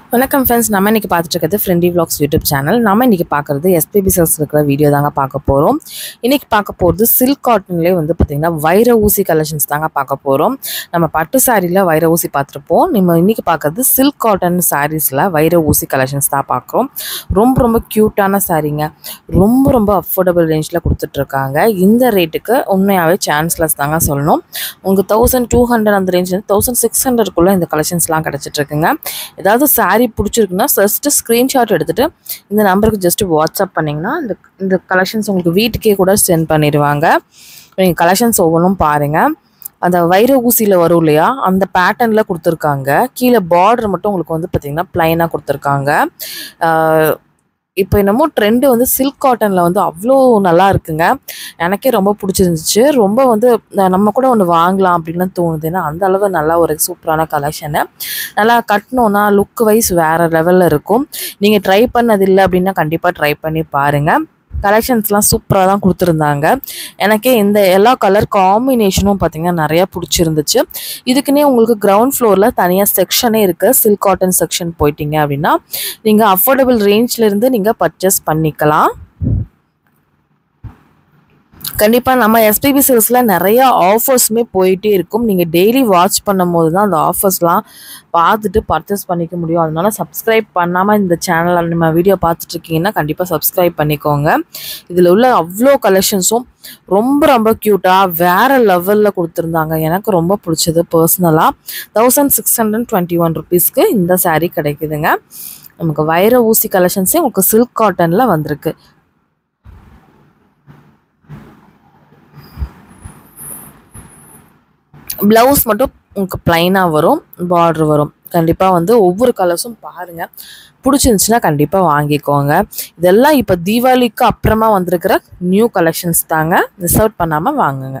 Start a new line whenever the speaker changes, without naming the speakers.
வணக்கம் ஃப்ரெண்ட்ஸ், நம்ம இன்றைக்கி பார்த்துட்டு இருக்கிறது ஃப்ரெண்டி vlogs யூடியூப் சேனல். நம்ம இன்றைக்கி பார்க்குறது எஸ்பிபி சார்ஸ் இருக்கிற வீடியோ தாங்க பார்க்க போகிறோம். இன்றைக்கி பார்க்க போகிறது சில்க் காட்டன்லேயே வந்து பார்த்திங்கன்னா வைர ஊசி கலெக்ஷன்ஸ் தாங்க பார்க்க போகிறோம். நம்ம பட்டு சாரியில் வைர ஊசி பார்த்துருப்போம். நம்ம இன்றைக்கி பார்க்குறது சில்க் காட்டன் சாரீஸில் வைர ஊசி கலெக்ஷன்ஸ் தான் பார்க்குறோம். ரொம்ப க்யூட்டான சாரீங்க. ரொம்ப அஃபோர்டபுள் ரேஞ்சில் கொடுத்துட்ருக்காங்க. இந்த ரேட்டுக்கு உண்மையாகவே சான்ஸ்லெஸ் தாங்க சொல்லணும். உங்களுக்கு 1200 அந்த ரேஞ்சில் 1600க்குள்ளே இந்த கலெக்ஷன்ஸ்லாம் கிடச்சிட்ருக்குங்க. ஏதாவது சாரீ பிடிச்சிருக்குன்னா ஜஸ்ட்டு ஸ்க்ரீன்ஷாட் எடுத்துகிட்டு இந்த நம்பருக்கு ஜஸ்ட்டு வாட்ஸ்அப் பண்ணிங்கன்னா இந்த கலெக்ஷன்ஸ் உங்களுக்கு வீட்டுக்கே கூட சென்ட் பண்ணிடுவாங்க. நீங்கள் கலெக்ஷன்ஸ் ஒவ்வொன்றும் பாருங்கள். அந்த வைர ஊசியில் வரும் இல்லையா, அந்த பேட்டர்னில் கொடுத்துருக்காங்க. கீழே பார்டர் மட்டும் உங்களுக்கு வந்து பார்த்திங்கன்னா ப்ளைனாக கொடுத்துருக்காங்க. இப்போ என்னமோ ட்ரெண்டு வந்து சில்க் காட்டனில் வந்து அவ்வளோ நல்லா இருக்குங்க. எனக்கே ரொம்ப பிடிச்சிருந்துச்சு. ரொம்ப வந்து நம்ம கூட ஒன்று வாங்கலாம் அப்படின்லாம் தோணுது. ஏன்னா அந்த அளவு நல்லா ஒரு சூப்பரான கலெக்ஷனு. நல்லா கட்டணுன்னா லுக் வைஸ் வேறு லெவலில் இருக்கும். நீங்கள் ட்ரை பண்ணதில்லை அப்படின்னா கண்டிப்பாக ட்ரை பண்ணி பாருங்கள். கலெக்ஷன்ஸ்லாம் சூப்பராக தான் கொடுத்துருந்தாங்க. எனக்கே இந்த எல்லா கலர் காம்பினேஷனும் பார்த்திங்கன்னா நிறையா பிடிச்சிருந்துச்சு. இதுக்குன்னே உங்களுக்கு கிரவுண்ட் ஃப்ளோரில் தனியாக செக்ஷனே இருக்குது. சில்க் காட்டன் செக்ஷன் போயிட்டீங்க அப்படின்னா நீங்கள் அஃபோர்டபுள் ரேஞ்சிலேருந்து நீங்கள் பர்ச்சேஸ் பண்ணிக்கலாம். கண்டிப்பாக நம்ம எஸ்பிபி சில்க்ஸில் நிறையா ஆஃபர்ஸுமே போயிட்டே இருக்கும். நீங்கள் டெய்லி வாட்ச் பண்ணும் போது தான் அந்த ஆஃபர்ஸ்லாம் பார்த்துட்டு பர்ச்சேஸ் பண்ணிக்க முடியும். அதனால சப்ஸ்கிரைப் பண்ணாமல் இந்த சேனலில் நம்ம வீடியோ பார்த்துட்ருக்கீங்கன்னா கண்டிப்பாக சப்ஸ்கிரைப் பண்ணிக்கோங்க. இதில் உள்ள அவ்வளோ கலெக்ஷன்ஸும் ரொம்ப க்யூட்டாக வேறு லெவலில் கொடுத்துருந்தாங்க. எனக்கு ரொம்ப பிடிச்சது பர்சனலாக. 1621 ருபீஸ்க்கு இந்த சாரீ கிடைக்குதுங்க. நமக்கு வைர ஊசி கலெக்ஷன்ஸே உங்களுக்கு சில்க் காட்டனில் வந்திருக்கு. ப்ளவுஸ் மட்டும் உங்களுக்கு ப்ளைனாக வரும், பார்டர் வரும். கண்டிப்பாக வந்து ஒவ்வொரு கலர்ஸும் பாருங்கள். பிடிச்சிருந்துச்சுன்னா கண்டிப்பாக வாங்கிக்கோங்க. இதெல்லாம் இப்போ தீபாவளிக்கு அப்புறமா வந்திருக்கிற நியூ கலெக்ஷன்ஸ் தாங்க. மிஸ் அவுட் பண்ணாமல் வாங்குங்க.